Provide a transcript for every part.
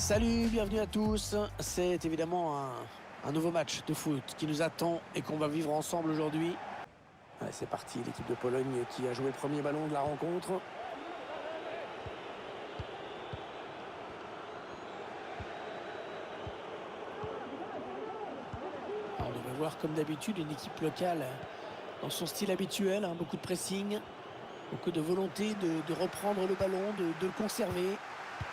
Salut, bienvenue à tous. C'est évidemment un nouveau match de foot qui nous attend et qu'on va vivre ensemble aujourd'hui. Allez, c'est parti, l'équipe de Pologne qui a joué le premier ballon de la rencontre. Alors, on devrait voir comme d'habitude une équipe locale dans son style habituel, beaucoup de pressing, beaucoup de volonté de reprendre le ballon, de le conserver.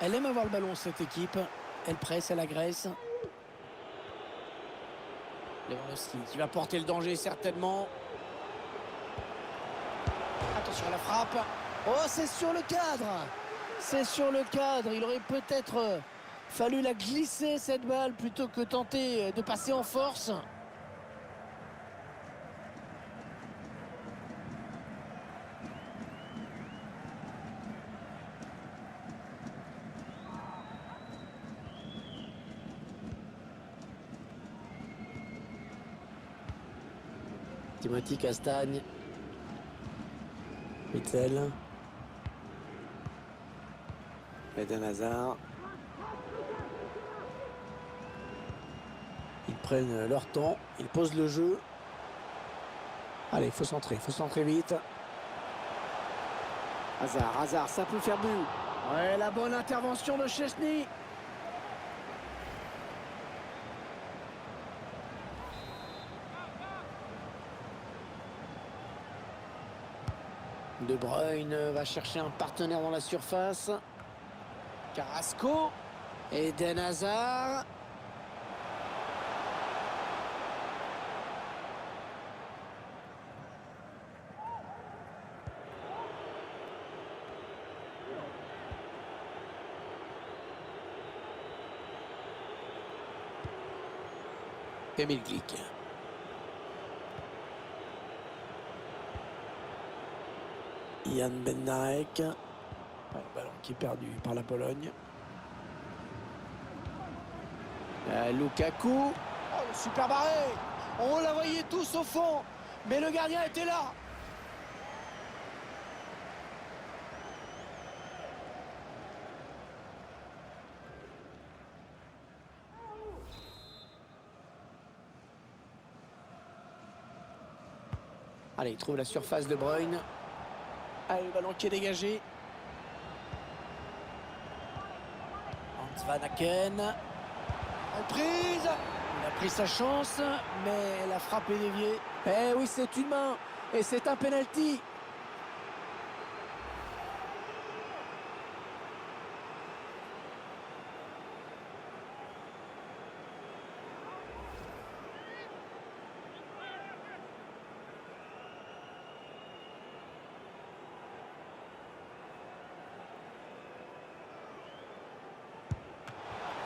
Elle aime avoir le ballon, cette équipe. Elle presse, elle agresse. Lewandowski qui va porter le danger certainement. Attention à la frappe. Oh, c'est sur le cadre. C'est sur le cadre. Il aurait peut-être fallu la glisser, cette balle, plutôt que tenter de passer en force. Timothy Castagne. Witsel. Eden Hazard. Ils prennent leur temps, ils posent le jeu. Allez, il faut centrer vite. Hazard, ça peut faire but. Ouais, la bonne intervention de Szczęsny. De Bruyne va chercher un partenaire dans la surface. Carrasco. Eden Hazard. Emil Glick. Jan Bednarek. Ballon qui est perdu par la Pologne. Lukaku. Oh, le super barré. On la voyait tous au fond, mais le gardien était là. Allez, il trouve la surface de Bruyne. Allez, le ballon qui est dégagé. Hans Van Aken. Reprise. Il a pris sa chance, mais la frappe est déviée. Eh oui, c'est une main. Et c'est un penalty.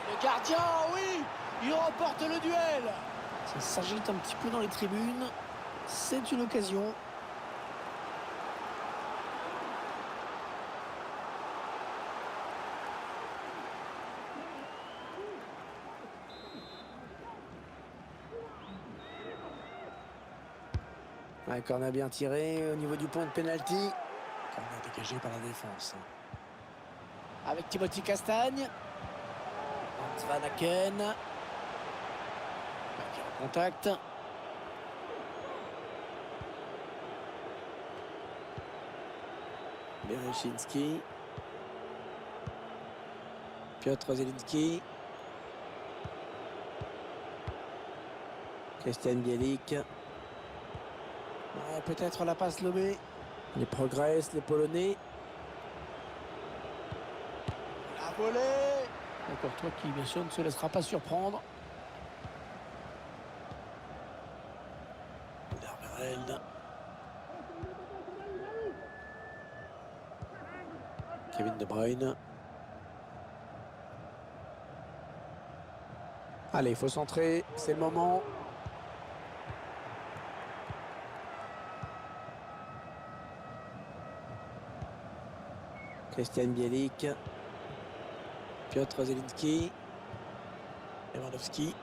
Le gardien, oui, il remporte le duel. Ça s'agite un petit peu dans les tribunes. C'est une occasion. Ouais, corner bien tiré au niveau du point de pénalty. Corner dégagé par la défense. Avec Timothy Castagne. Hans Van Aken. Contact. Bereszyński. Piotr Zielinski. Christian Bielik. Ouais, peut-être la passe lobée. Ils progressent, les Polonais. La volée. D'accord, toi qui, bien sûr, ne se laissera pas surprendre. Dermereld. Kevin De Bruyne. Allez, il faut centrer, c'est le moment. Christian Bielik. Piotr Zielinski. Lewandowski.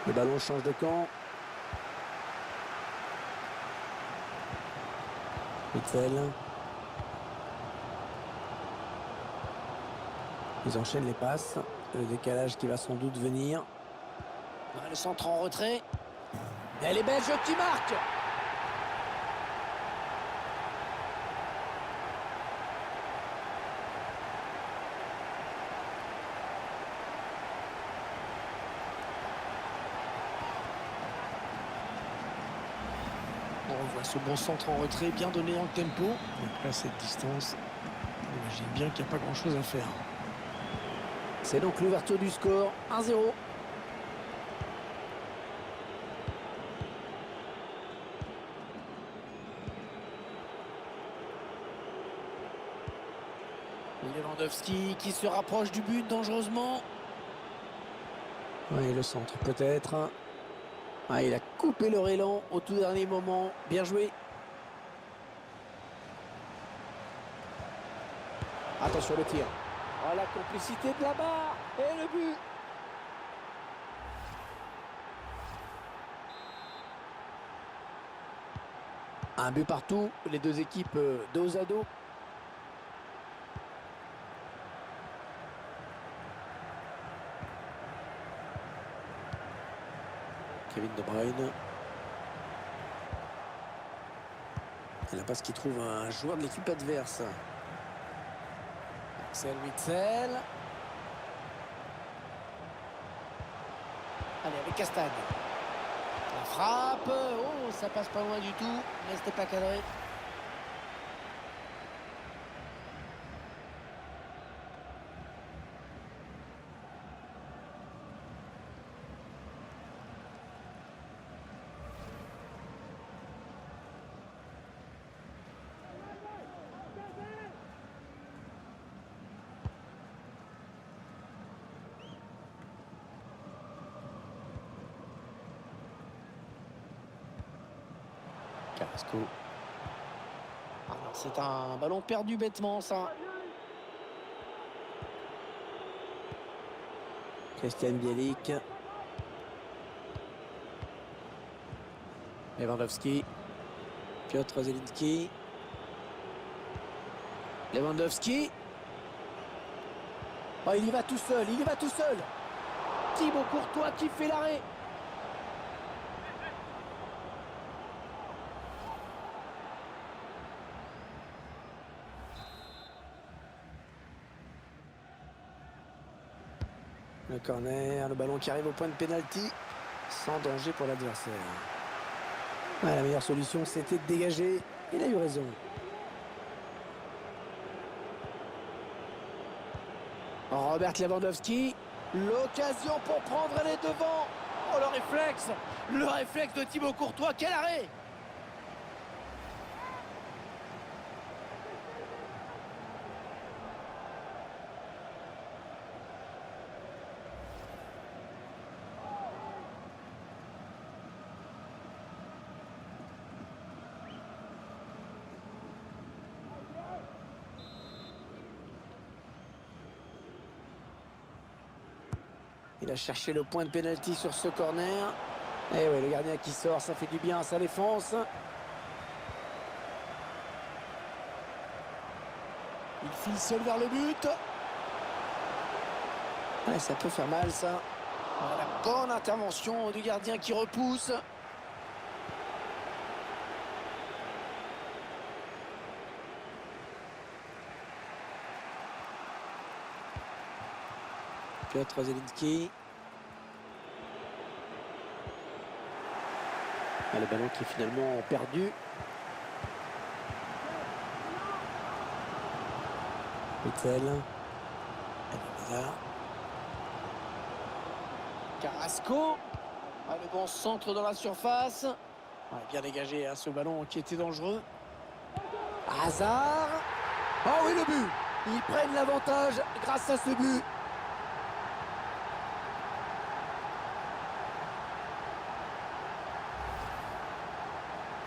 Le ballon change de camp. Witsel. Ils enchaînent les passes. Le décalage qui va sans doute venir. Le centre en retrait. Et les Belges qui marquent. On voit ce bon centre en retrait bien donné en tempo. Après, à cette distance, on imagine bien qu'il n'y a pas grand-chose à faire. C'est donc l'ouverture du score, 1-0. Lewandowski qui se rapproche du but dangereusement. Oui, le centre peut-être. Ah, il a coupé leur élan au tout dernier moment. Bien joué. Attention le tir. Oh, la complicité de la barre. Et le but. Un but partout. Les deux équipes dos à dos. Kevin De Bruyne. Et la passe qui trouve un joueur de l'équipe adverse. Axel Witsel. Allez, avec Castagne. La frappe. Oh, ça passe pas loin du tout. Mais c'était pas cadré. Carrasco. C'est un ballon perdu bêtement, ça. Christian Bielik. Lewandowski. Piotr Zelinski. Lewandowski. Oh, il y va tout seul, il y va tout seul. Thibaut Courtois qui fait l'arrêt. Le corner, le ballon qui arrive au point de pénalty, sans danger pour l'adversaire. Ouais, la meilleure solution, c'était de dégager. Il a eu raison. Robert Lewandowski, l'occasion pour prendre les devants. Oh, le réflexe de Thibaut Courtois, quel arrêt! Il a cherché le point de pénalty sur ce corner. Et oui, le gardien qui sort, ça fait du bien à sa défense. Il file seul vers le but. Ouais, ça peut faire mal, ça. La bonne intervention du gardien qui repousse. Piotr Zelinski. Ah, le ballon qui est finalement perdu. Witsel. Carrasco. Ah, le bon centre dans la surface. Ah, bien dégagé à ce ballon qui était dangereux. Hazard. Oh oui, le but. Ils prennent l'avantage grâce à ce but.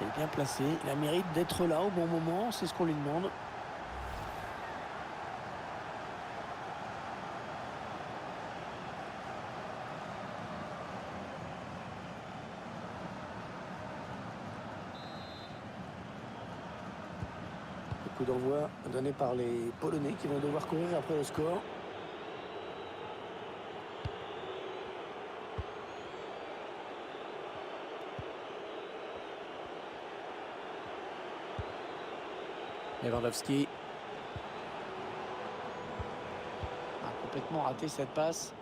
Il est bien placé, il a mérite d'être là au bon moment, c'est ce qu'on lui demande. Le coup d'envoi donné par les Polonais qui vont devoir courir après le score. Lewandowski. A complètement raté cette passe.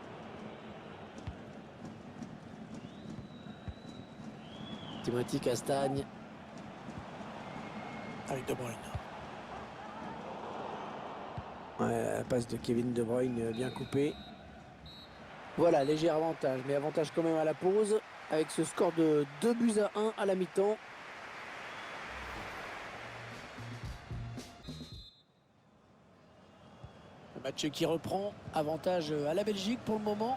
Timothy Castagne. Avec De Bruyne. Ouais, la passe de Kevin De Bruyne bien coupée. Voilà, léger avantage, mais avantage quand même à la pause, avec ce score de 2-1 à la mi-temps. Le match qui reprend, avantage à la Belgique pour le moment.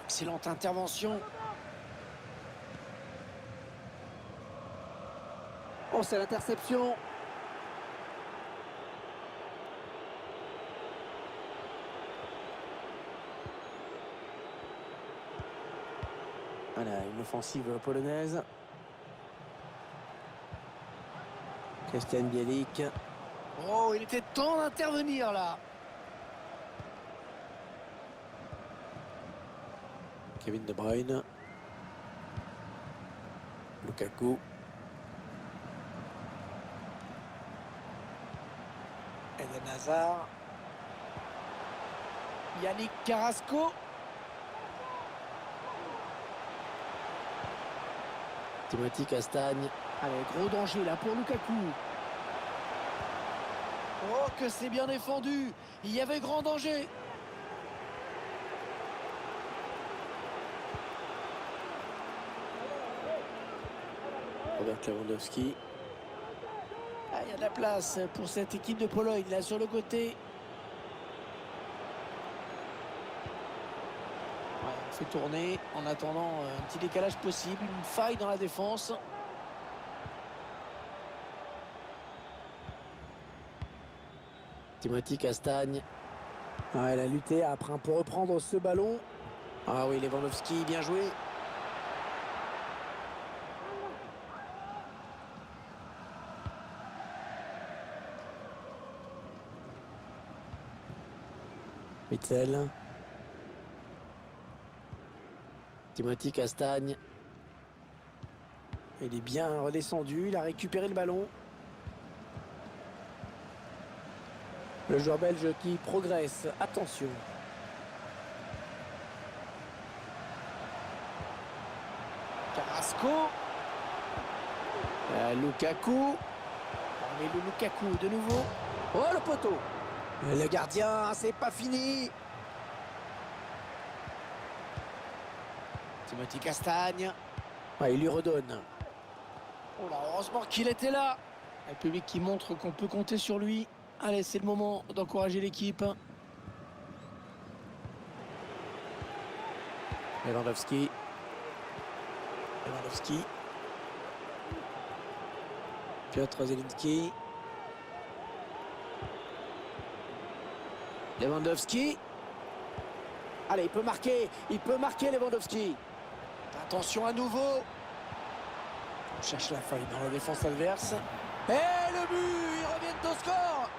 Excellente intervention. Oh, c'est l'interception. Voilà, une offensive polonaise. Christian Bielik. Oh, il était temps d'intervenir là. Kevin De Bruyne. Lukaku. Eden Hazard. Yannick Carrasco. Timothy Castagne. Allez, gros danger là pour Lukaku. Oh, que c'est bien défendu. Il y avait grand danger. Robert Lewandowski. Ah, il y a de la place pour cette équipe de Pologne là sur le côté. Ouais, on fait tourner en attendant un petit décalage possible, une faille dans la défense. Timothy Castagne. Ah, elle a lutté après pour reprendre ce ballon. Ah oui, Lewandowski, bien joué. Witzel. Timothy Castagne. Il est bien redescendu, il a récupéré le ballon. Le joueur belge qui progresse, attention. Carrasco. Lukaku. Mais le Lukaku de nouveau. Oh, le poteau. Le gardien, c'est pas fini. Timothy Castagne. Ouais, il lui redonne. Oh là, heureusement qu'il était là. Le public qui montre qu'on peut compter sur lui. Allez, c'est le moment d'encourager l'équipe. Lewandowski. Lewandowski. Piotr Zielinski. Lewandowski. Allez, il peut marquer Lewandowski. Attention à nouveau. On cherche la faille dans la défense adverse. Et le but, ils reviennent au score.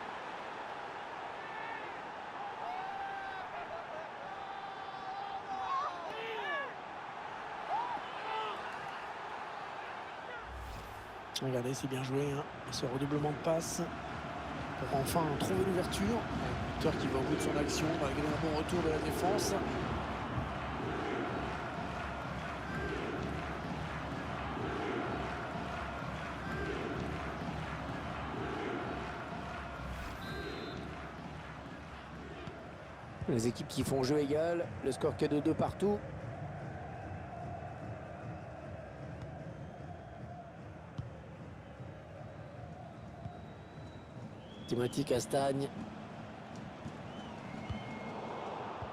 Regardez, c'est bien joué, hein. Ce redoublement de passe pour enfin trouver l'ouverture. Victor qui va au bout de son action malgré un bon retour de la défense. Les équipes qui font jeu égal, le score que de 2 partout. Timothy Castagne.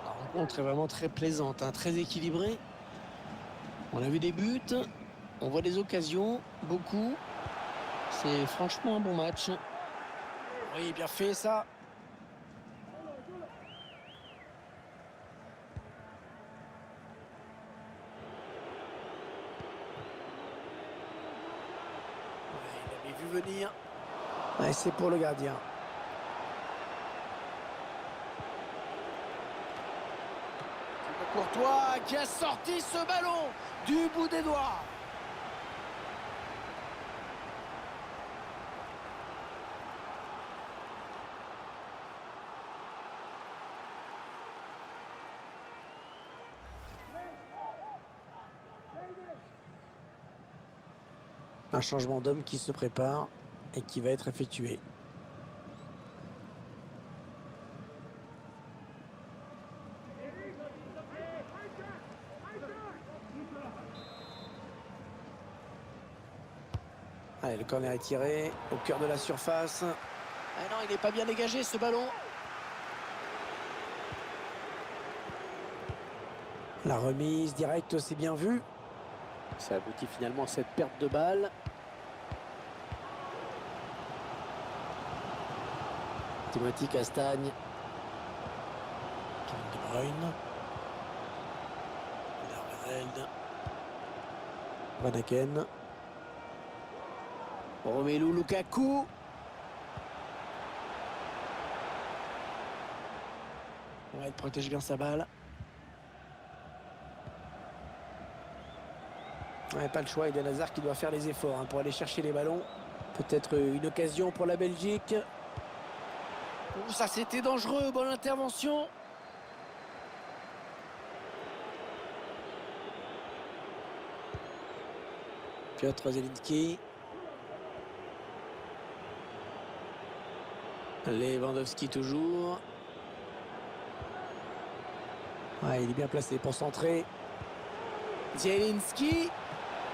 La rencontre est vraiment très plaisante, hein, très équilibrée. On a vu des buts, on voit des occasions, beaucoup. C'est franchement un bon match. Oui, bien fait ça. Il avait vu venir. Ouais, c'est pour le gardien. Courtois qui a sorti ce ballon du bout des doigts. Un changement d'homme qui se prépare et qui va être effectué. Allez, le corner est tiré au cœur de la surface. Ah non, il n'est pas bien dégagé ce ballon. La remise directe, c'est bien vu. Ça aboutit finalement à cette perte de balle. Timothy Castagne. Kevin De Bruyne. Alderweireld. Van Aken. Romelu Lukaku. Ouais, il protège bien sa balle. Ouais, pas le choix, Eden Hazard qui doit faire les efforts pour aller chercher les ballons. Peut-être une occasion pour la Belgique. Oh, ça c'était dangereux, bonne intervention. Piotr Zielinski. Lewandowski toujours. Ouais, il est bien placé pour centrer. Zielinski.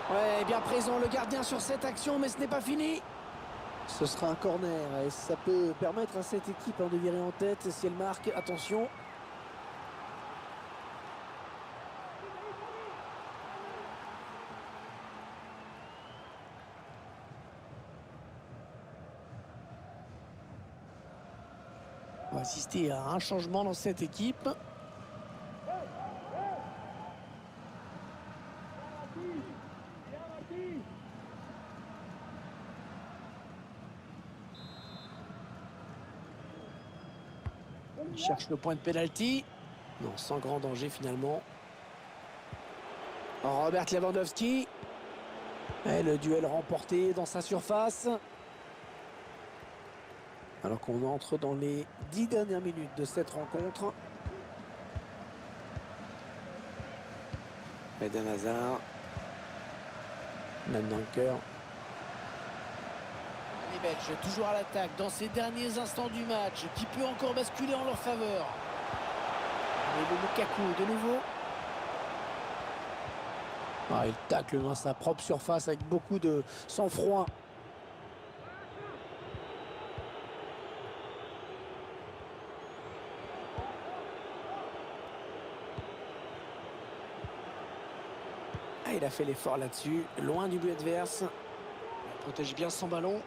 Ouais, bien présent le gardien sur cette action, mais ce n'est pas fini. Ce sera un corner et ça peut permettre à cette équipe de virer en tête si elle marque. Attention. On va assister à un changement dans cette équipe. Il cherche le point de pénalty. Non, sans grand danger finalement. Robert Lewandowski. Et le duel remporté dans sa surface. Alors qu'on entre dans les 10 dernières minutes de cette rencontre. Eden Hazard. Même dans le cœur. Les Belges toujours à l'attaque dans ces derniers instants du match qui peut encore basculer en leur faveur. Et le Lukaku de nouveau. Ah, il tacle dans sa propre surface avec beaucoup de sang-froid. Ah, il a fait l'effort là-dessus, loin du but adverse. Il protège bien son ballon.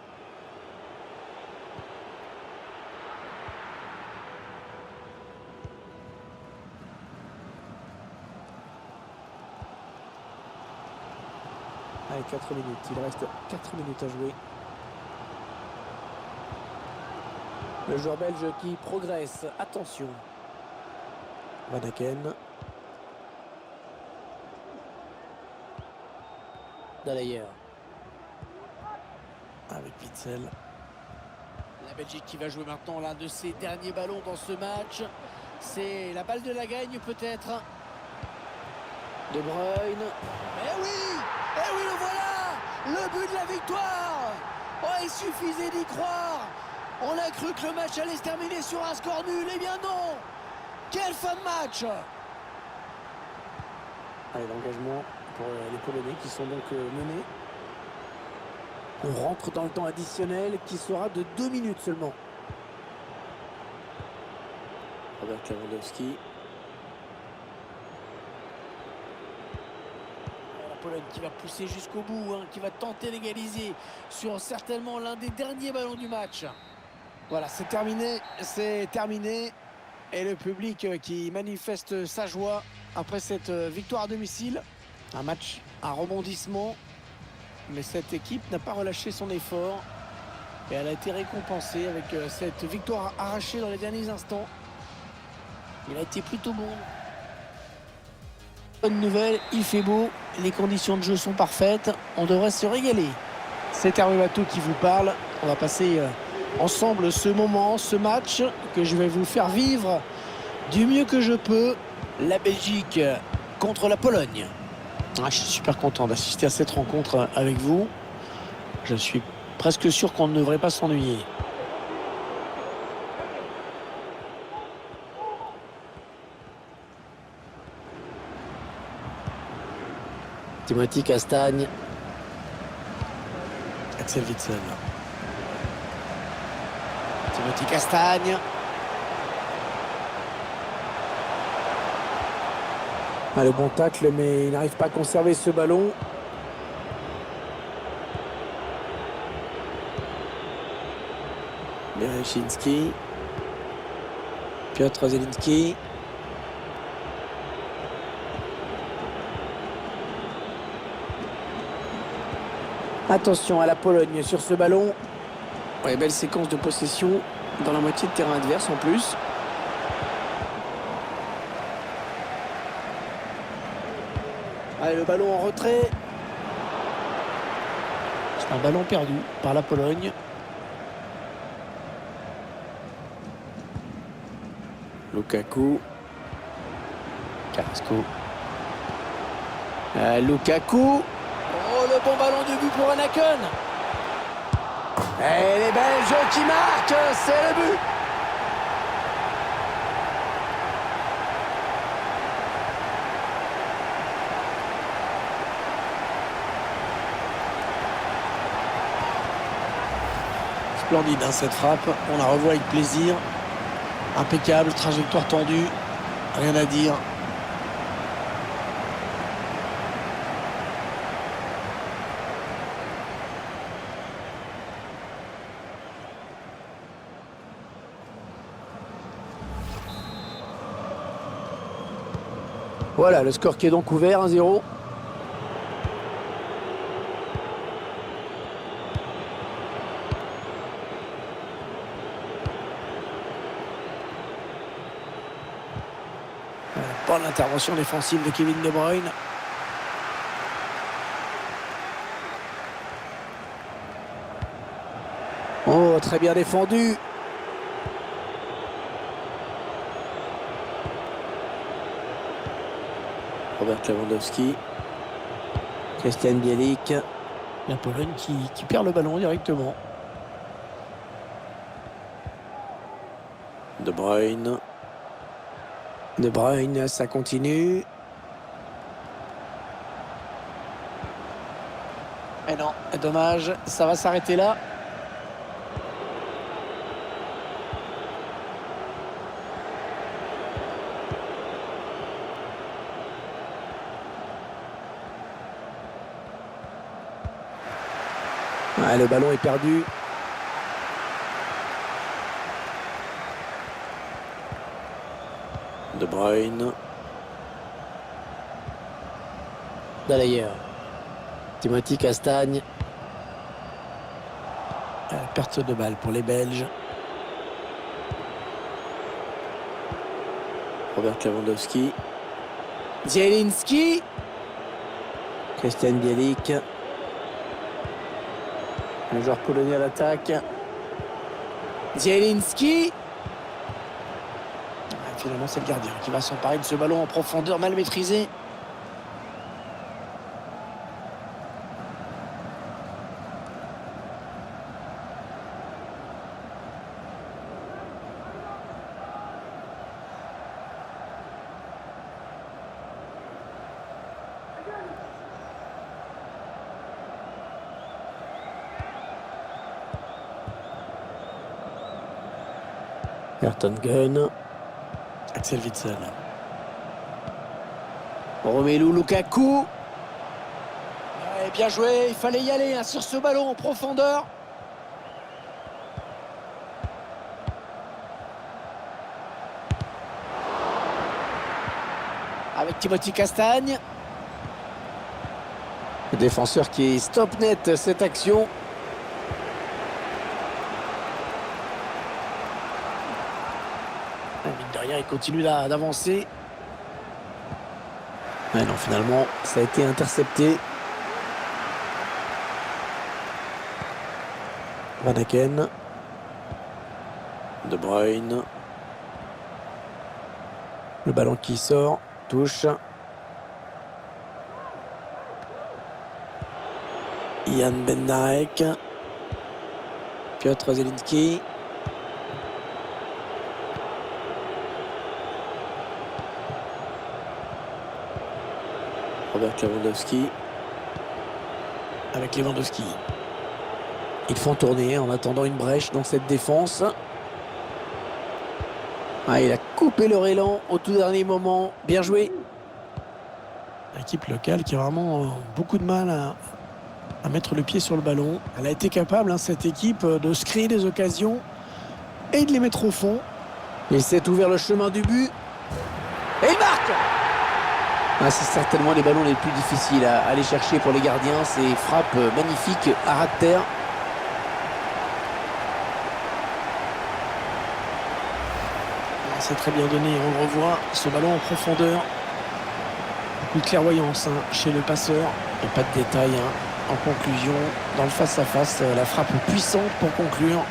Allez, 4 minutes. Il reste 4 minutes à jouer. Le joueur belge qui progresse. Attention. Van Aken. D'ailleurs. Avec Witsel. La Belgique qui va jouer maintenant l'un de ses derniers ballons dans ce match. C'est la balle de la gagne peut-être. De Bruyne. Eh oui! Eh oui, le voilà! Le but de la victoire! Oh, il suffisait d'y croire! On a cru que le match allait se terminer sur un score nul. Eh bien non! Quelle fin de match! Allez, l'engagement pour les Polonais qui sont donc menés. On rentre dans le temps additionnel qui sera de 2 minutes seulement. Robert Lewandowski. Pologne qui va pousser jusqu'au bout, qui va tenter d'égaliser sur certainement l'un des derniers ballons du match. Voilà, c'est terminé, c'est terminé. Et le public qui manifeste sa joie après cette victoire à domicile. Un match, un rebondissement. Mais cette équipe n'a pas relâché son effort. Et elle a été récompensée avec cette victoire arrachée dans les derniers instants. Il a été plutôt bon. Bonne nouvelle, il fait beau, les conditions de jeu sont parfaites, on devrait se régaler. C'est Hervé Bateau qui vous parle. On va passer ensemble ce moment, ce match que je vais vous faire vivre du mieux que je peux. La Belgique contre la Pologne. Je suis super content d'assister à cette rencontre avec vous. Je suis presque sûr qu'on ne devrait pas s'ennuyer. Timothy Castagne. Axel Witsel. Timothy Castagne. Le bon tacle, mais il n'arrive pas à conserver ce ballon. Berechinski. Piotr Zelinski. Attention à la Pologne sur ce ballon. Ouais, belle séquence de possession dans la moitié de terrain adverse en plus. Allez, le ballon en retrait. C'est un ballon perdu par la Pologne. Lukaku. Carrasco. Lukaku. Oh, le bon ballon de but pour Anaken. Et les Belges qui marquent, c'est le but. Splendide cette frappe, on la revoit avec plaisir. Impeccable, trajectoire tendue, rien à dire. Voilà, le score qui est donc ouvert, 1-0. Bonne intervention défensive de Kevin De Bruyne. Oh, très bien défendu. Robert Lewandowski. Christian Bielik. La Pologne qui perd le ballon directement. De Bruyne. De Bruyne, ça continue. Et non, dommage, ça va s'arrêter là. Le ballon est perdu. De Bruyne. D'ailleurs. Timothy Castagne. Perte de balle pour les Belges. Robert Lewandowski. Zielinski. Christian Bielik. Le joueur polonais à l'attaque. Zielinski. Finalement, c'est le gardien qui va s'emparer de ce ballon en profondeur mal maîtrisé. Ayrton Gunn. Axel Witsel. Romelu Lukaku. Ouais, bien joué, il fallait y aller sur ce ballon en profondeur. Avec Timothy Castagne. Le défenseur qui stop net cette action. Mine de rien, il continue d'avancer. Ouais, non, finalement, ça a été intercepté. Van Aken. De Bruyne. Le ballon qui sort. Touche. Jan Bednarek. Piotr Zielinski. Robert Lewandowski. Avec Lewandowski. Ils font tourner en attendant une brèche dans cette défense. Ah, il a coupé leur élan au tout dernier moment. Bien joué. L'équipe locale qui a vraiment beaucoup de mal à mettre le pied sur le ballon. Elle a été capable, cette équipe, de se créer des occasions et de les mettre au fond. Il s'est ouvert le chemin du but. Et il marque! Ah, c'est certainement les ballons les plus difficiles à aller chercher pour les gardiens. Ces frappes magnifiques à ras de terre. C'est très bien donné, on le revoit, ce ballon en profondeur. Beaucoup de clairvoyance chez le passeur. Et pas de détails en conclusion. Dans le face-à-face, la frappe puissante pour conclure.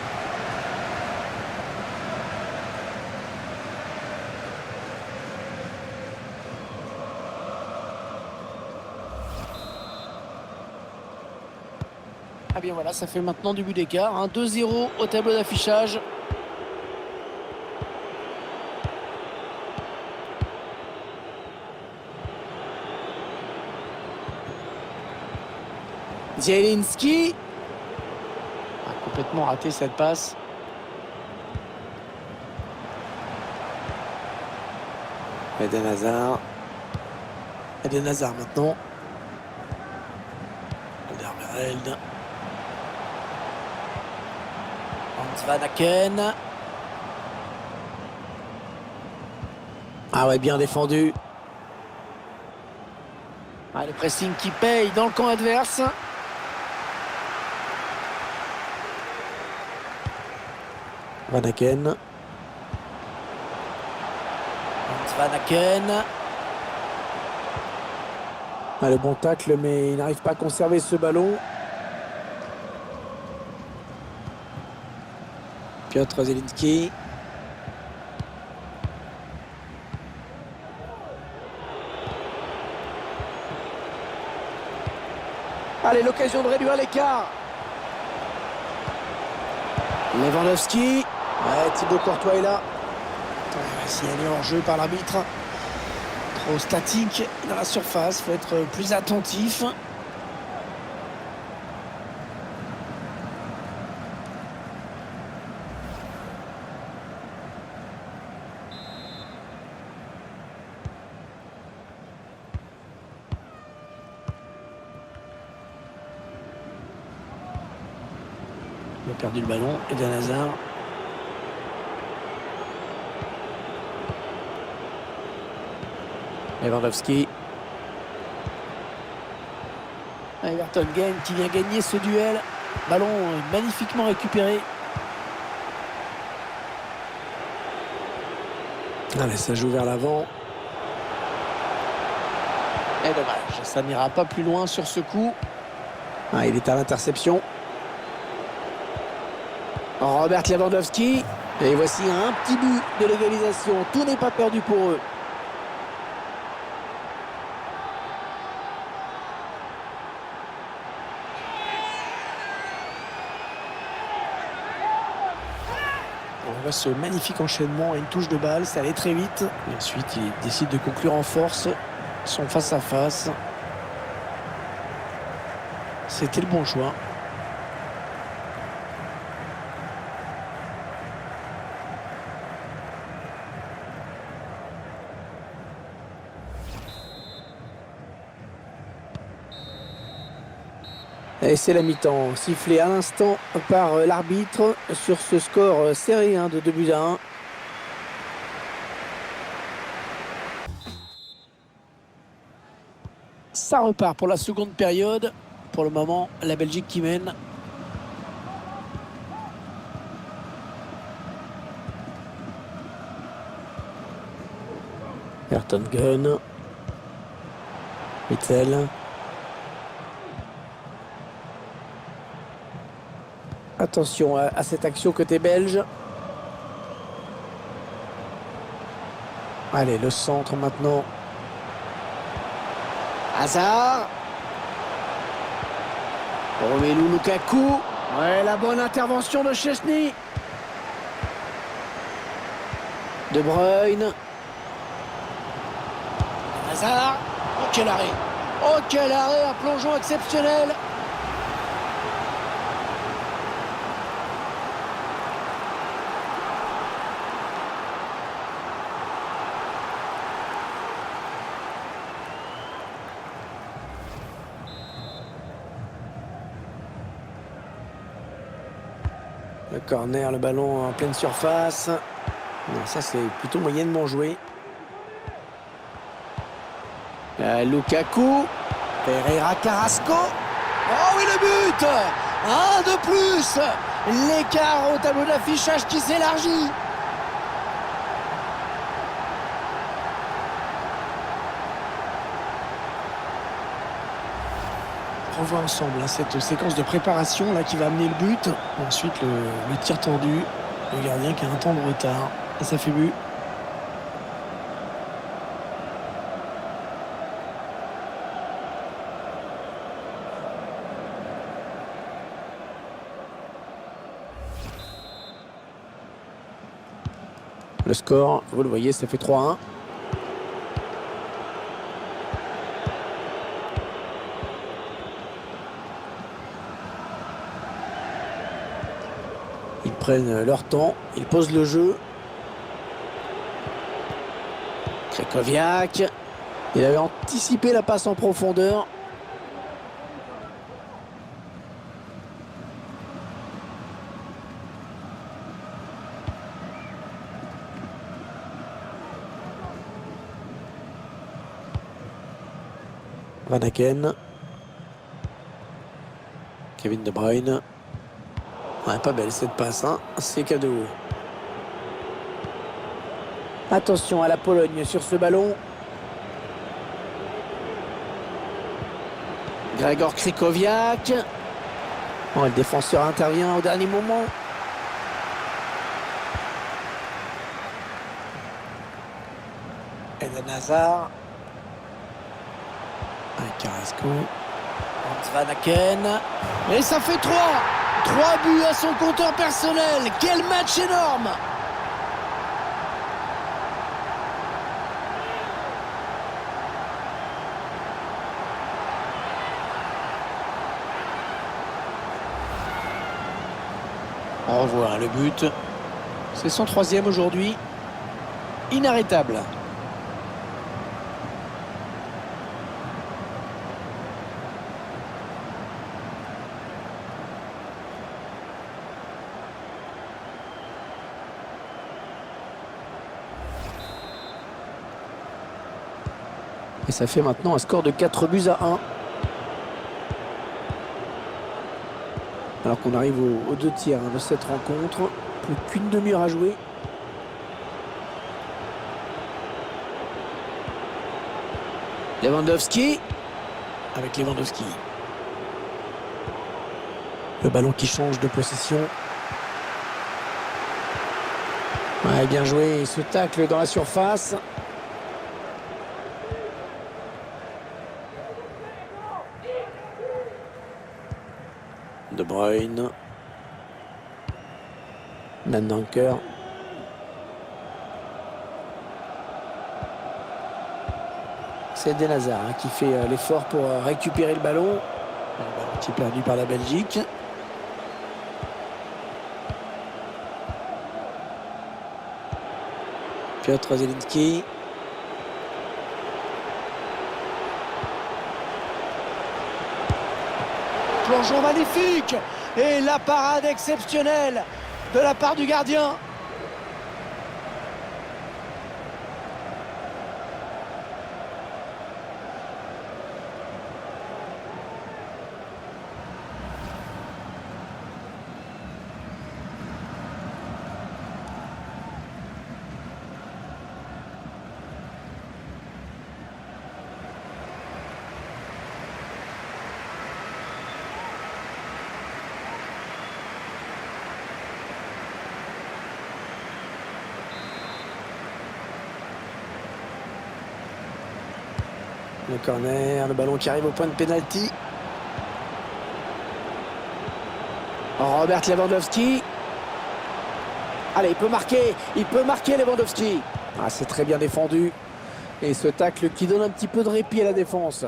Ah bien voilà, ça fait maintenant du but d'écart. 2-0 au tableau d'affichage. Zielinski a complètement raté cette passe. Eden Hazard. Eden Hazard maintenant. Alderweireld. Hans Van Aken. Ah ouais, bien défendu. Ah, le pressing qui paye dans le camp adverse. Van Aken. Hans Van Aken. Ah, le bon tacle, mais il n'arrive pas à conserver ce ballon. Piotr Zielinski. Allez, l'occasion de réduire l'écart. Lewandowski. Ouais, Thibaut Courtois est là. Signalé hors jeu par l'arbitre. Trop statique dans la surface, il faut être plus attentif. Il a perdu le ballon, Eden Hazard. Lewandowski. Vertonghen qui vient gagner ce duel. Ballon magnifiquement récupéré. Ah mais ça joue vers l'avant. Et dommage, ça n'ira pas plus loin sur ce coup. Ah, il est à l'interception. Robert Lewandowski. Et voici un petit but de l'égalisation. Tout n'est pas perdu pour eux. On voit ce magnifique enchaînement et une touche de balle, ça allait très vite. Et ensuite, il décide de conclure en force son face-à-face. C'était le bon choix. Et c'est la mi-temps, sifflé à l'instant par l'arbitre sur ce score serré de 2-1. Ça repart pour la seconde période. Pour le moment, la Belgique qui mène. Vertonghen. Witzel. Attention à cette action côté belge. Allez, le centre maintenant. Hazard. Romelu Lukaku. Ouais, la bonne intervention de Szczęsny. De Bruyne. Hazard. Oh, quel arrêt. Oh, quel arrêt, un plongeon exceptionnel. Le corner, le ballon en pleine surface. Non, ça c'est plutôt moyennement joué. Lukaku. Pereira Carrasco. Oh oui, le but. Un de plus. L'écart au tableau d'affichage qui s'élargit. On voit ensemble cette séquence de préparation là qui va amener le but. Ensuite le tir tendu. Le gardien qui a un temps de retard. Et ça fait but. Le score, vous le voyez, ça fait 3-1. Ils prennent leur temps, ils posent le jeu. Krychowiak. Il avait anticipé la passe en profondeur. Van Aken. Kevin De Bruyne. Ouais, pas belle cette passe, hein. C'est cadeau. Attention à la Pologne sur ce ballon. Grzegorz Krychowiak. Oh, le défenseur intervient au dernier moment. Eden Hazard. Carrasco. Van Aken. Et ça fait 3 buts à son compteur personnel. Quel match énorme! On revoit le but. C'est son 3e aujourd'hui. Inarrêtable. Et ça fait maintenant un score de 4 buts à 1. Alors qu'on arrive aux 2 tiers de cette rencontre. Plus qu'une demi-heure à jouer. Lewandowski. Avec Lewandowski. Le ballon qui change de possession. Ouais, bien joué. Ce tacle dans la surface. De Bruyne. Nandanker. C'est Eden Hazard qui fait l'effort pour récupérer le ballon. Le ballon qui est perdu par la Belgique. Piotr Zielinski. Plongeon magnifique. Et la parade exceptionnelle de la part du gardien. Le corner, le ballon qui arrive au point de pénalty. Robert Lewandowski. Allez, il peut marquer Lewandowski. Ah, c'est très bien défendu. Et ce tacle qui donne un petit peu de répit à la défense.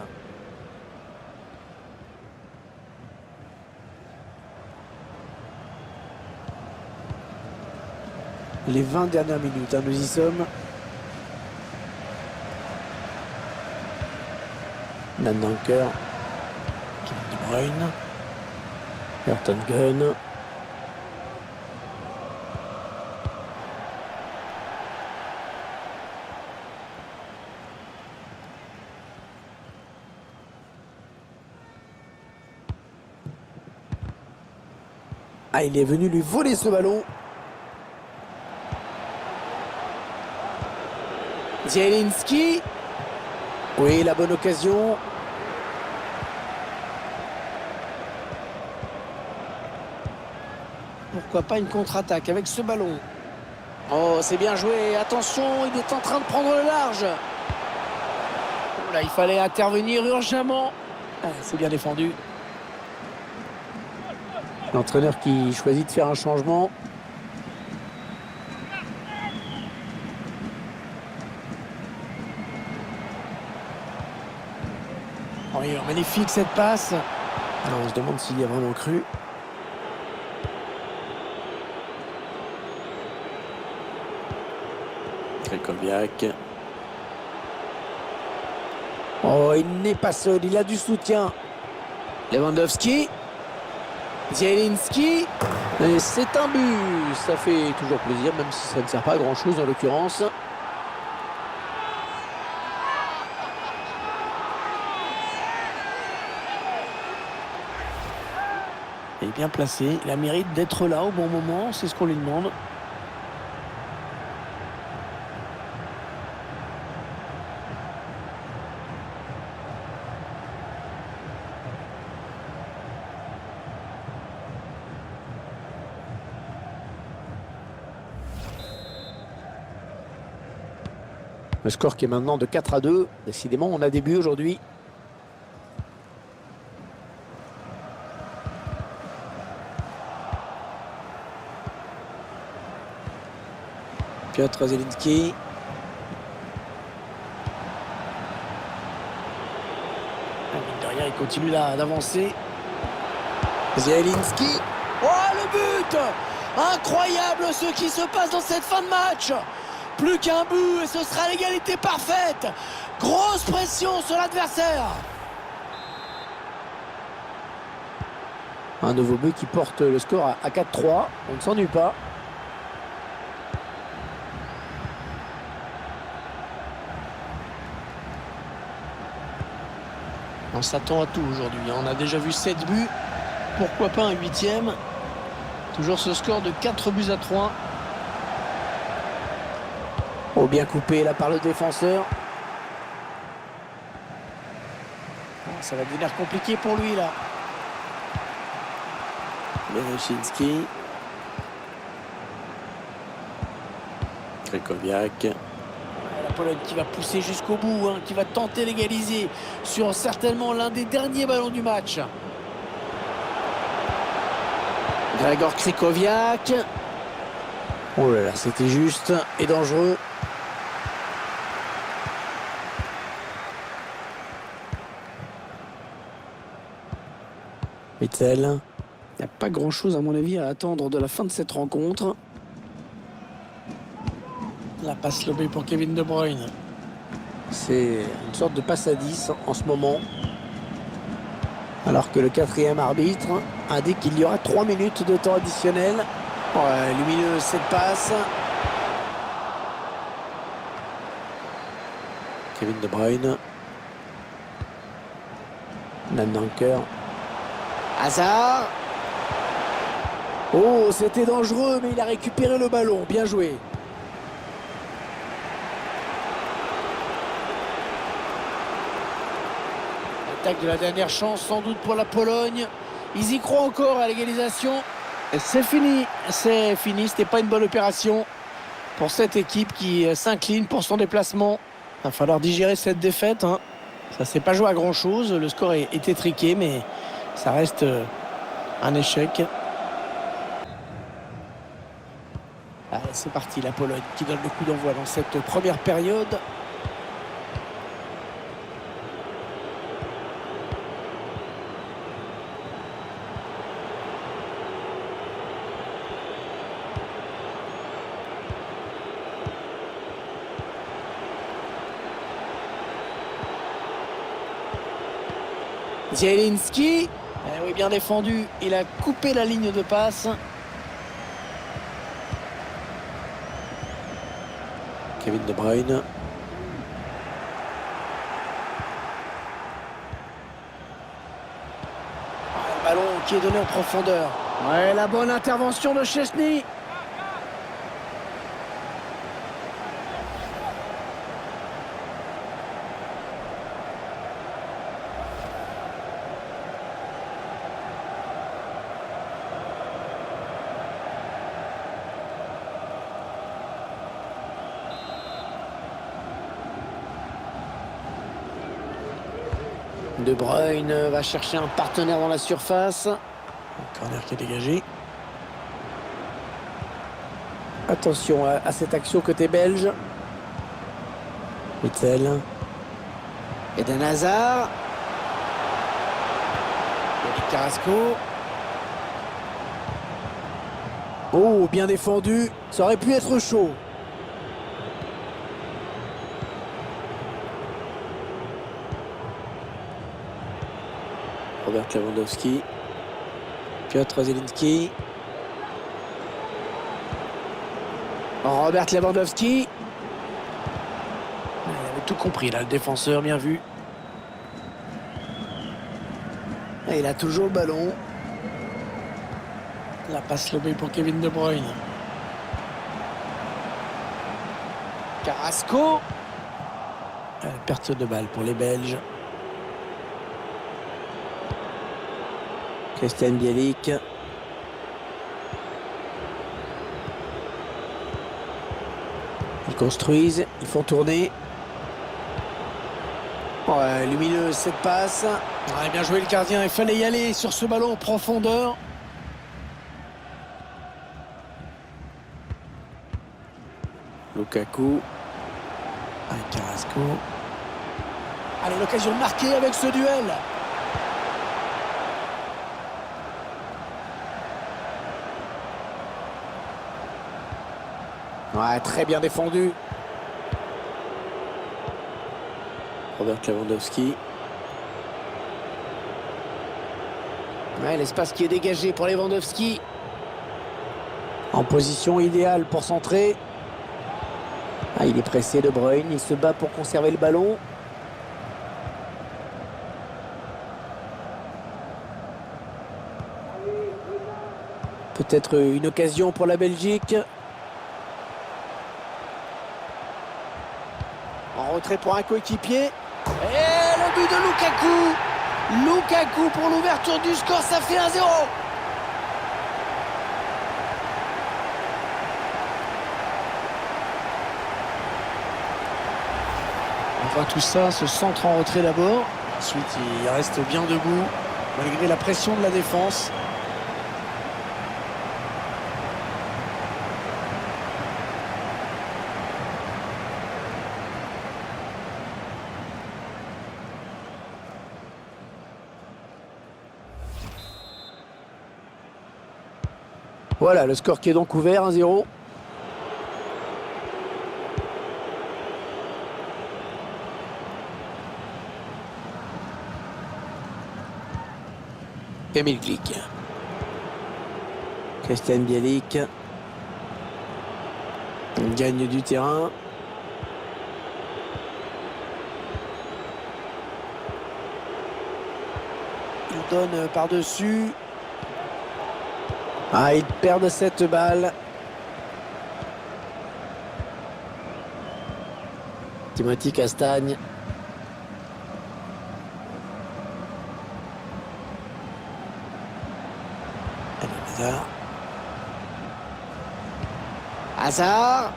Les 20 dernières minutes, hein, nous y sommes. Nandanker. Kevin De Bruyne. Vertonghen. Ah, il est venu lui voler ce ballon. Zielinski. Oui, la bonne occasion. Pourquoi pas une contre-attaque avec ce ballon. Oh, c'est bien joué. Attention, il est en train de prendre le large. Oh là, il fallait intervenir urgemment. Ah, c'est bien défendu. L'entraîneur qui choisit de faire un changement. Oh, magnifique cette passe. Alors, on se demande s'il y a vraiment cru. Krychowiak. Oh, il n'est pas seul, il a du soutien. Lewandowski. Zielinski. Et c'est un but. Ça fait toujours plaisir, même si ça ne sert pas à grand chose en l'occurrence. Il est bien placé. Il a mérite d'être là au bon moment. C'est ce qu'on lui demande. Le score qui est maintenant de 4-2. Décidément, on a des buts aujourd'hui. Piotr Zielinski. Derrière, il continue là d'avancer. Zielinski. Oh, le but! Incroyable ce qui se passe dans cette fin de match. Plus qu'un but et ce sera l'égalité parfaite. Grosse pression sur l'adversaire. Un nouveau but qui porte le score à 4-3. On ne s'ennuie pas. On s'attend à tout aujourd'hui. On a déjà vu 7 buts. Pourquoi pas un 8e? Toujours ce score de 4-3. Oh, bien coupé là par le défenseur. Ça va devenir compliqué pour lui là. Bereshinski. Krychowiak. La Pologne qui va pousser jusqu'au bout, hein, qui va tenter d'égaliser sur certainement l'un des derniers ballons du match. Grzegorz Krychowiak. Oh là là, c'était juste et dangereux. Witsel. Il n'y a pas grand-chose à mon avis à attendre de la fin de cette rencontre. La passe lobée pour Kevin De Bruyne. C'est une sorte de passe à 10 en ce moment. Alors que le 4e arbitre indique qu'il y aura 3 minutes de temps additionnel. Ouais, lumineuse cette passe. Kevin De Bruyne. Nandanker. Hazard. Oh, c'était dangereux, mais il a récupéré le ballon. Bien joué. L'attaque de la dernière chance, sans doute pour la Pologne. Ils y croient encore à l'égalisation. C'est fini. C'est fini. C'était pas une bonne opération pour cette équipe qui s'incline pour son déplacement. Il va falloir digérer cette défaite, hein. Ça s'est pas joué à grand chose. Le score est étriqué, mais ça reste un échec. Allez, c'est parti, la Pologne qui donne le coup d'envoi dans cette première période. Zielinski, oui, bien défendu, il a coupé la ligne de passe. Kevin De Bruyne. Le ballon qui est donné en profondeur. Ouais, la bonne intervention de Szczęsny. De Bruyne va chercher un partenaire dans la surface. Un corner qui est dégagé. Attention à cette action côté belge. Witzel. Eden Hazard. Yannick Carrasco. Oh, bien défendu. Ça aurait pu être chaud. Robert Lewandowski. Piotr Zielinski. Robert Lewandowski. Il avait tout compris là, le défenseur, bien vu. Et il a toujours le ballon. La passe lobée pour Kevin De Bruyne. Carrasco. Perte de balle pour les Belges. Christian Bielik. Ils construisent, ils font tourner. Ouais, lumineuse cette passe. Ouais, bien joué le gardien, il fallait y aller sur ce ballon en profondeur. Lukaku. Avec Carrasco. Allez, l'occasion de marquer avec ce duel. Ouais, très bien défendu. Robert Lewandowski. Ouais, l'espace qui est dégagé pour Lewandowski. En position idéale pour centrer. Ah, il est pressé, De Bruyne. Il se bat pour conserver le ballon. Peut-être une occasion pour la Belgique. En retrait pour un coéquipier. Et le but de Lukaku. Lukaku pour l'ouverture du score, ça fait 1-0. On voit tout ça, ce centre en retrait d'abord. Ensuite, il reste bien debout, malgré la pression de la défense. Voilà, le score qui est donc ouvert, 1-0. Emil Glick. Christian Bielik. On gagne du terrain. Il donne par-dessus. Ah, ils perdent cette balle. Timothy Castagne. Hazard. Hazard.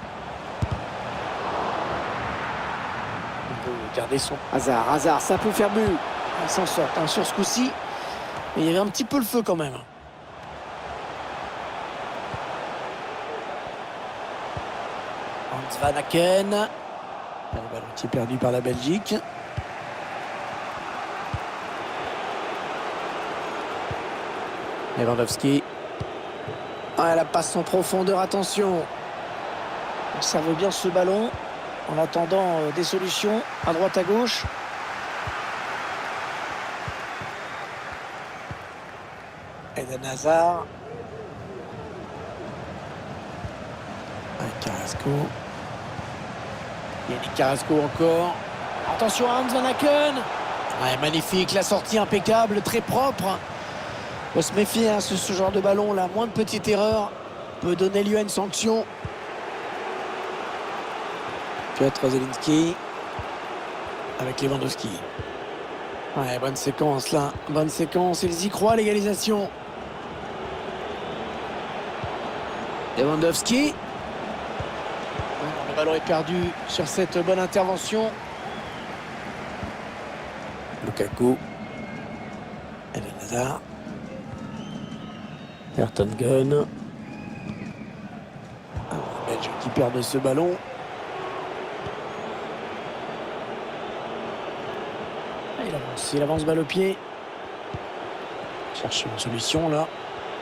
garder son Hazard, ça peut faire but. Il s'en sort sur ce coup-ci. Mais il y avait un petit peu le feu quand même. Hans Van Aken. Le ballon qui est perdu par la Belgique. Lewandowski. Ah, la passe en profondeur, attention. On serve bien ce ballon en attendant des solutions à droite à gauche. Eden Hazard. Carrasco. Yannick Carrasco encore. Attention à Hans Van Aken. Ouais, magnifique, la sortie impeccable, très propre. Faut se méfier, hein, ce genre de ballon là, moins de petites erreurs peut donner lieu à une sanction. Piotr Zielinski avec Lewandowski. Ouais, bonne séquence là, bonne séquence, ils y croient, l'égalisation. Lewandowski. Le ballon est perdu sur cette bonne intervention. Lukaku. Eden Hazard. Ayrton Gunn. Belge qui perd ce ballon. Il avance balle au pied. Cherche une solution là.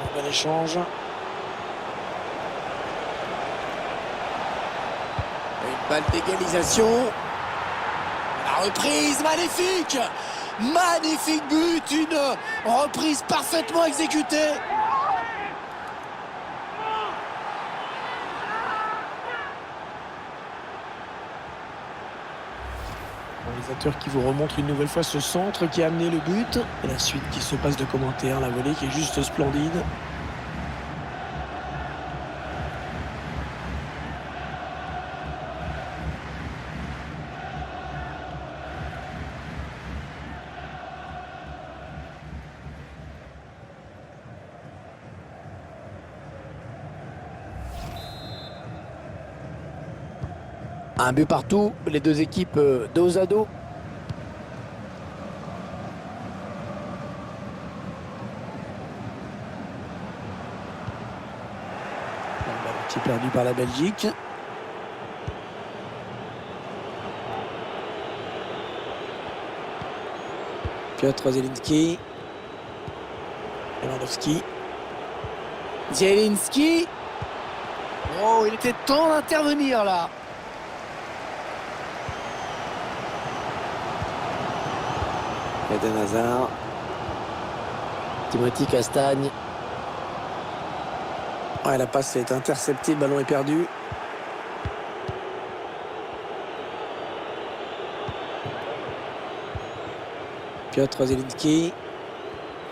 Un bon échange. Une balle d'égalisation. La reprise, magnifique. Magnifique but. Une reprise parfaitement exécutée. Réalisateur qui vous remontre une nouvelle fois ce centre qui a amené le but. Et la suite qui se passe de commentaires. La volée qui est juste splendide. Un but partout, les deux équipes dos à dos. Le ballon qui est perdu par la Belgique. Piotr Zielinski. Lewandowski. Zielinski. Oh, il était temps d'intervenir là. Eden Hazard. Timothy Castagne. Ouais, la passe est interceptée, le ballon est perdu. Piotr Zielinski.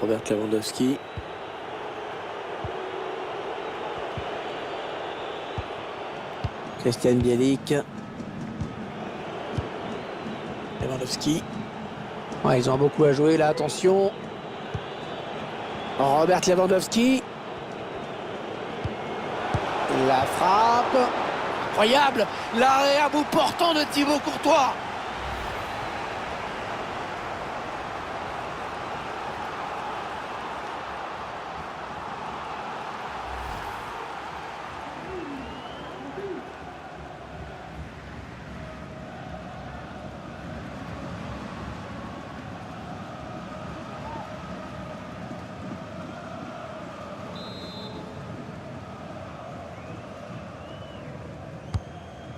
Robert Lewandowski. Christian Bielik. Lewandowski. Ouais, ils ont beaucoup à jouer là, attention. Robert Lewandowski. La frappe. Incroyable. L'arrêt à bout portant de Thibaut Courtois.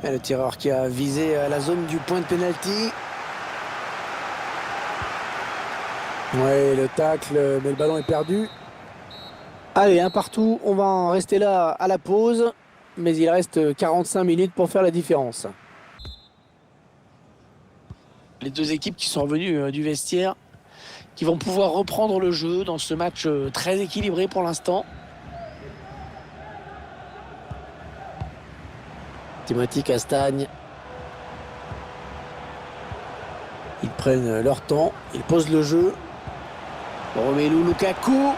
Et le tireur qui a visé la zone du point de pénalty. Ouais, le tacle, mais le ballon est perdu. Allez, un partout. On va en rester là à la pause. Mais il reste 45 minutes pour faire la différence. Les deux équipes qui sont revenues du vestiaire, qui vont pouvoir reprendre le jeu dans ce match très équilibré pour l'instant. Timothy Castagne. Ils prennent leur temps, ils posent le jeu. Romelu Lukaku.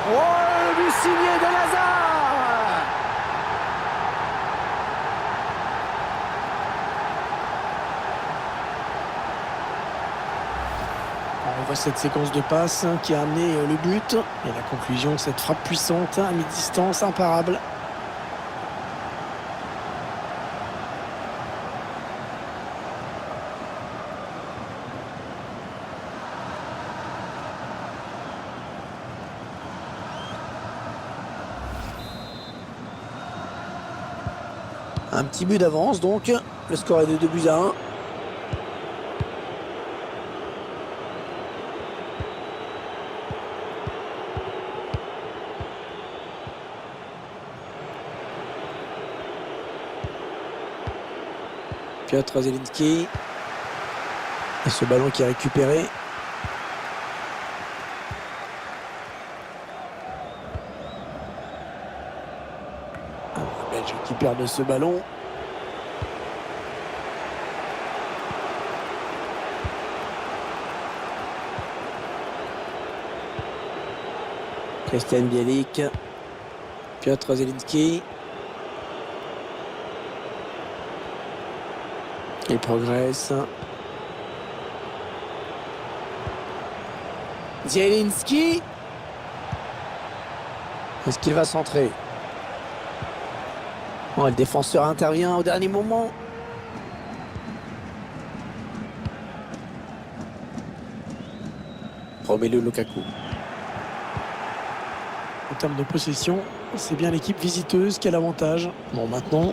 Oh, le but signé de Hazard. On voit cette séquence de passes qui a amené le but. Et la conclusion, cette frappe puissante à mi-distance, imparable. Un petit but d'avance donc. Le score est de 2-1. Piotr Zielinski. Et ce ballon qui est récupéré. Le Belge qui perd de ce ballon. Christian Bielik. Piotr Zielinski. Il progresse. Zielinski. Est-ce qu'il va centrer? Oh, le défenseur intervient au dernier moment. Romelu Lukaku. En termes de possession, c'est bien l'équipe visiteuse qui a l'avantage. Bon, maintenant,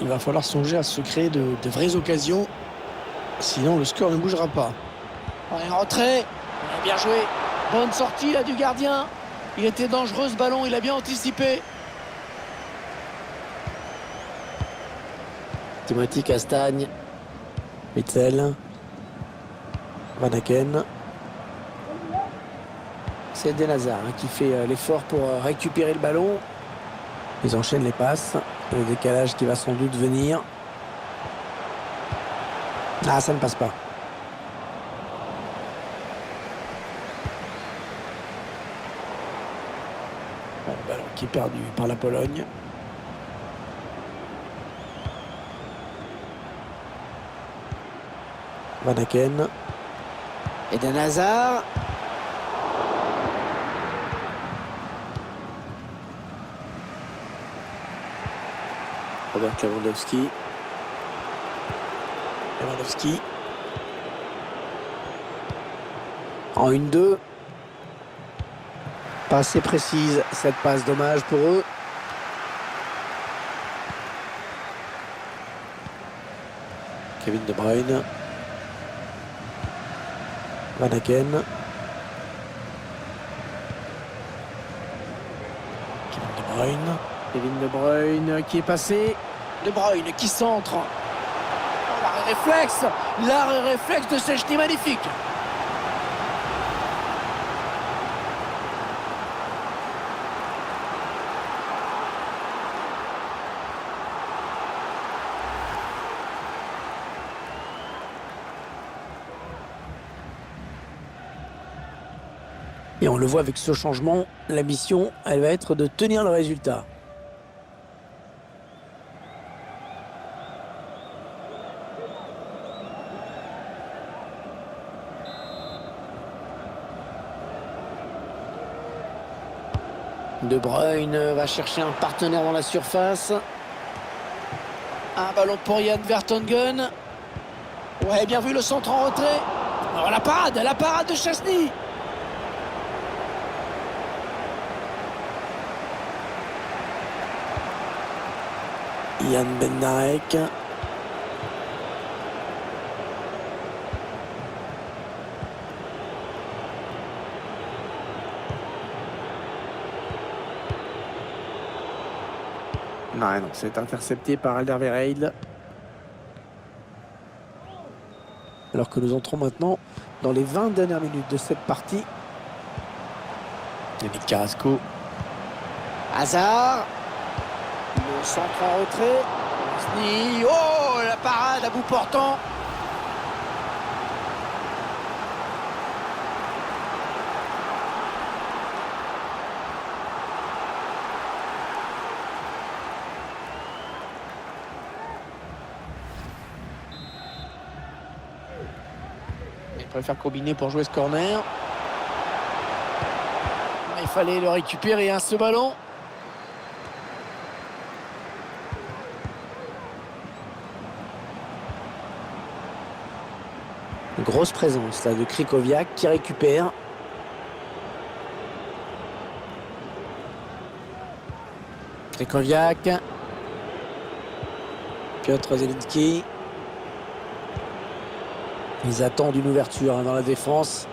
il va falloir songer à se créer de vraies occasions. Sinon, le score ne bougera pas. Un retrait. On a bien joué. Bonne sortie là du gardien. Il était dangereux ce ballon, il a bien anticipé. Timothy Castagne. Witzel. Van Aken. C'est Eden Hazard qui fait l'effort pour récupérer le ballon. Ils enchaînent les passes. Le décalage qui va sans doute venir. Ah, ça ne passe pas. Bon, le ballon qui est perdu par la Pologne. Van Aken. Eden Hazard. Robert Lewandowski. Lewandowski. En 1-2. Pas assez précise cette passe, dommage pour eux. Kevin De Bruyne. Van Aken. Kevin De Bruyne. Kevin De Bruyne qui est passé. De Bruyne qui centre. Oh, l'arrêt réflexe de Szczęsny, magnifique. Et on le voit avec ce changement, la mission, elle va être de tenir le résultat. De Bruyne va chercher un partenaire dans la surface. Un ballon pour Jan Vertonghen. Ouais, bien vu le centre en retrait. Oh, la parade de Szczęsny. Jan Bednarek. Non, c'est intercepté par Alderweireld. Alors que nous entrons maintenant dans les 20 dernières minutes de cette partie. Yannick Carrasco. Hazard. Le centre en retrait. Szczęsny. Oh, la parade à bout portant. préfère combiner pour jouer ce corner. Il fallait le récupérer, hein, ce ballon. Une grosse présence là de Krychowiak qui récupère. Krychowiak. Piotr Zielinski. Ils attendent une ouverture, hein, dans la défense.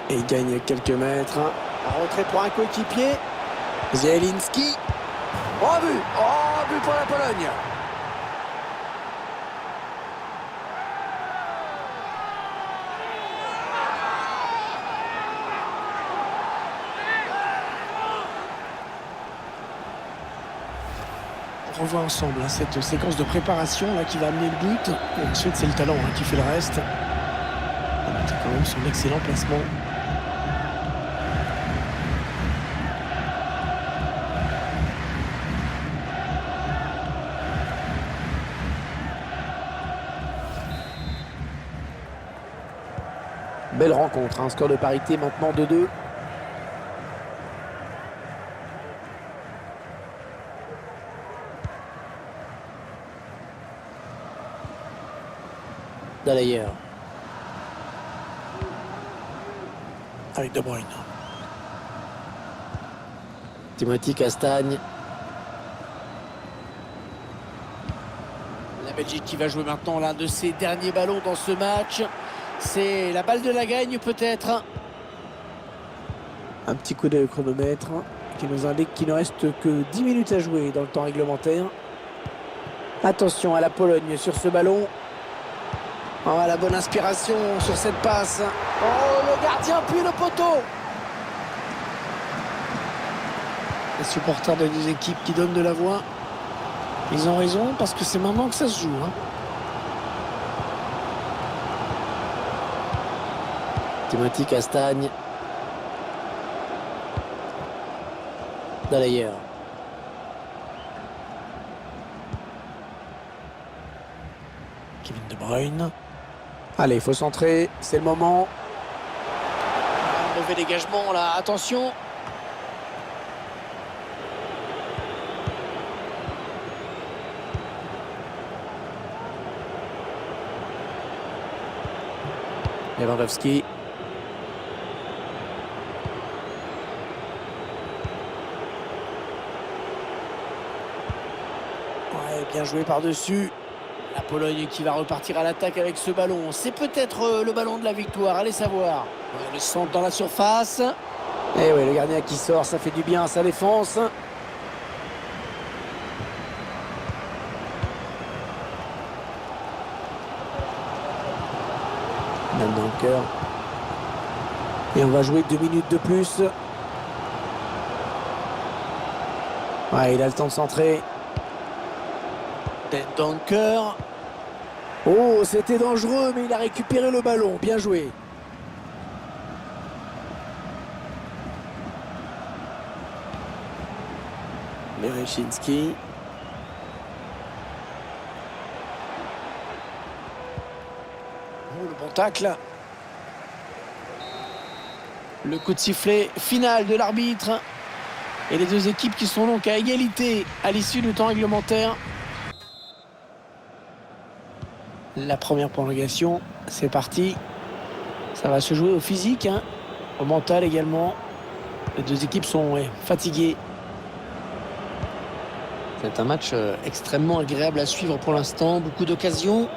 Et il gagne quelques mètres. Un retrait pour un coéquipier. Zielinski. Oh, but! Oh, but pour la Pologne! On revoit ensemble, hein, cette séquence de préparation là, qui va amener le but. Et ensuite, c'est le talent, hein, qui fait le reste. C'est quand même son excellent placement. Belle rencontre, un score de parité maintenant 2-2. D'ailleurs, avec De Bruyne. Timothy Castagne. La Belgique qui va jouer maintenant l'un de ses derniers ballons dans ce match. C'est la balle de la gagne peut-être. Un petit coup d'œil au chronomètre qui nous indique qu'il ne reste que 10 minutes à jouer dans le temps réglementaire. Attention à la Pologne sur ce ballon. Oh, la bonne inspiration sur cette passe. Oh, le gardien puis le poteau. Les supporters des deux équipes qui donnent de la voix, ils ont raison parce que c'est maintenant que ça se joue, hein. Timothy Castagne. D'ailleurs. Kevin De Bruyne. Allez, il faut centrer, c'est le moment. Un mauvais dégagement là, attention. Lewandowski. Ouais, bien joué par-dessus. La Pologne qui va repartir à l'attaque avec ce ballon. C'est peut-être le ballon de la victoire, allez savoir. Ouais, le centre dans la surface. Et oui, le gardien qui sort, ça fait du bien à sa défense. Dunker. Et on va jouer 2 minutes de plus. Ouais, il a le temps de centrer. Dunker. Oh, c'était dangereux, mais il a récupéré le ballon. Bien joué. Merechinski. Oh, le bon tacle. Le coup de sifflet final de l'arbitre. Et les deux équipes qui sont donc à égalité à l'issue du temps réglementaire. La première prolongation, c'est parti. Ça va se jouer au physique, hein, au mental également. Les deux équipes sont fatiguées. C'est un match extrêmement agréable à suivre pour l'instant. Beaucoup d'occasions.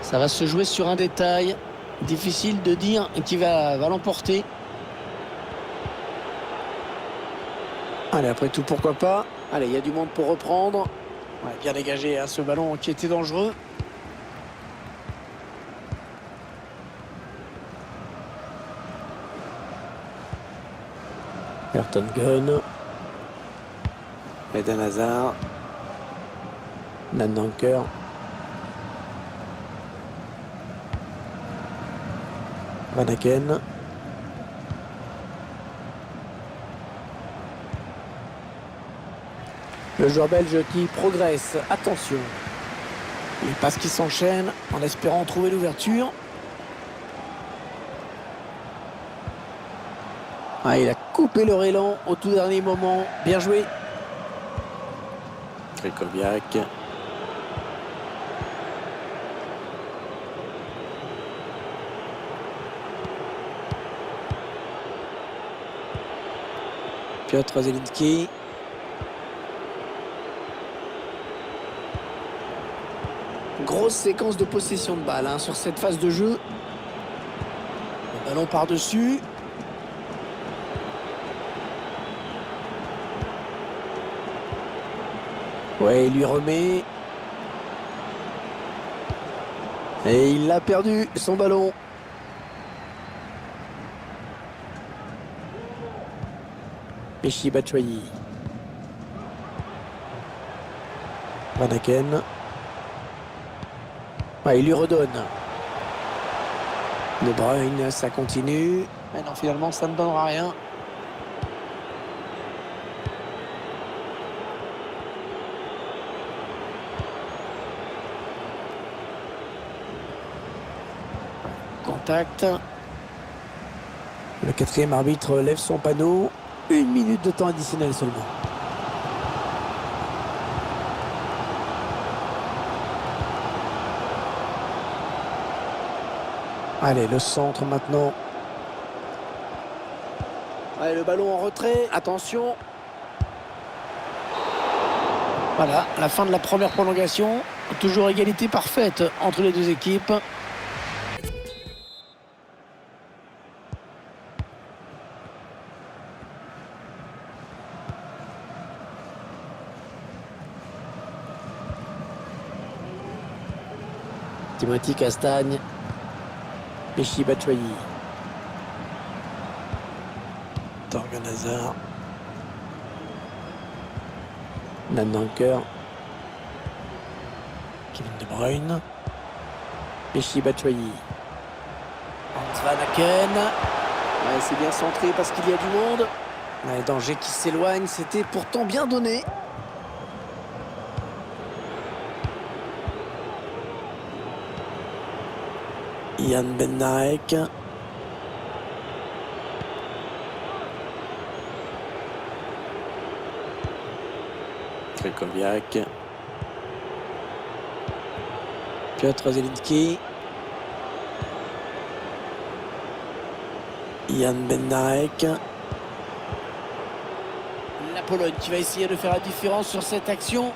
Ça va se jouer sur un détail. Difficile de dire qui va l'emporter. Allez, après tout, pourquoi pas. Allez, il y a du monde pour reprendre. Ouais, bien dégagé, hein, ce ballon qui était dangereux. Ayrton Gunn. Eden Hazard. Dunker. Van Aken. Le joueur belge qui progresse. Attention. Les passes qui s'enchaînent en espérant trouver l'ouverture. Ah, il a coupé leur élan au tout dernier moment. Bien joué. Krychowiak. Piotr Zielinski. Grosse séquence de possession de balle hein, sur cette phase de jeu. Le ballon par-dessus. Ouais, il lui remet. Et il a perdu son ballon. Michy Batshuayi. Van Aken. Ouais, il lui redonne. De Bruyne, ça continue. Mais non, finalement, ça ne donnera rien. Contact. Le quatrième arbitre lève son panneau. 1 minute de temps additionnel seulement. Allez, le centre maintenant. Allez, le ballon en retrait. Attention. Voilà, la fin de la première prolongation. Toujours égalité parfaite entre les deux équipes. Timothy Castagne. Michy Batshuayi. Thorgan Hazard. Nananker. Kevin De Bruyne. Michy Batshuayi. Hans Van Aken. Ouais, c'est bien centré parce qu'il y a du monde. Ouais, danger qui s'éloigne, c'était pourtant bien donné. Jan Bednarek. Krychowiak. Piotr Zielinski. Jan Bednarek. La Pologne qui va essayer de faire la différence sur cette action.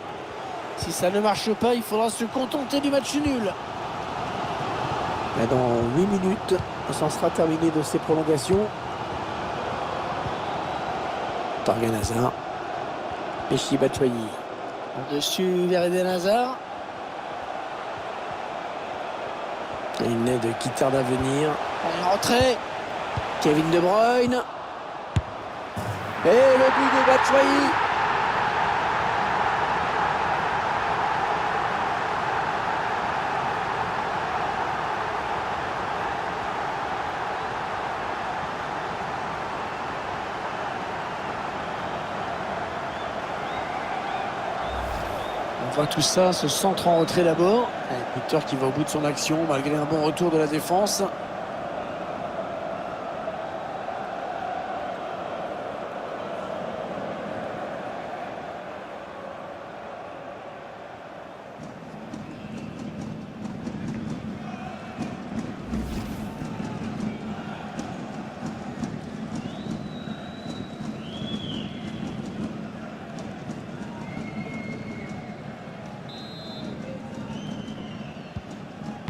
Si ça ne marche pas, il faudra se contenter du match nul. Mais dans 8 minutes, on s'en sera terminé de ces prolongations. Thorgan Hazard. Michy Batshuayi. Au-dessus vers Eden Hazard. Et une aide qui tarde à venir. En rentrée. Kevin De Bruyne. Et le but de Batshuayi. On voit tout ça, ce centre en retrait d'abord. Un buteur qui va au bout de son action malgré un bon retour de la défense.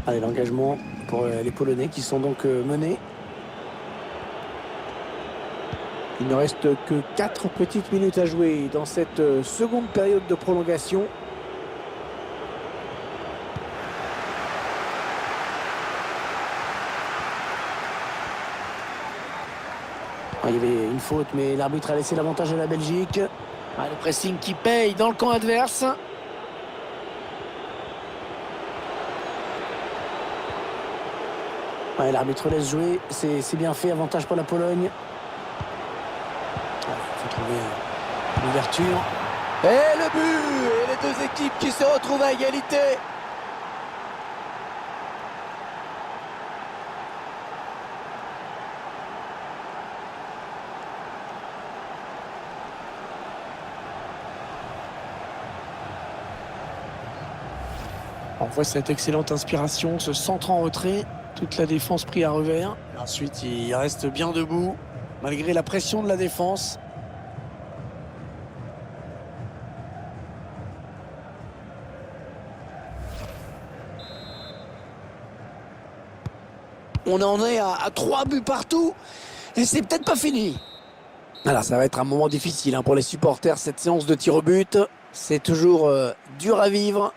Allez, l'engagement pour les Polonais qui sont donc menés. Il ne reste que 4 petites minutes à jouer dans cette seconde période de prolongation. Il y avait une faute, mais l'arbitre a laissé l'avantage à la Belgique. Le pressing qui paye dans le camp adverse. Ouais, l'arbitre laisse jouer, c'est bien fait, avantage pour la Pologne. Il faut trouver l'ouverture. Et le but! Et les deux équipes qui se retrouvent à égalité. On voit cette excellente inspiration, ce centre en retrait, toute la défense pris à revers. Et ensuite, il reste bien debout, malgré la pression de la défense. On en est à 3 buts partout et c'est peut-être pas fini. Alors ça va être un moment difficile pour les supporters, cette séance de tir au but. C'est toujours dur à vivre.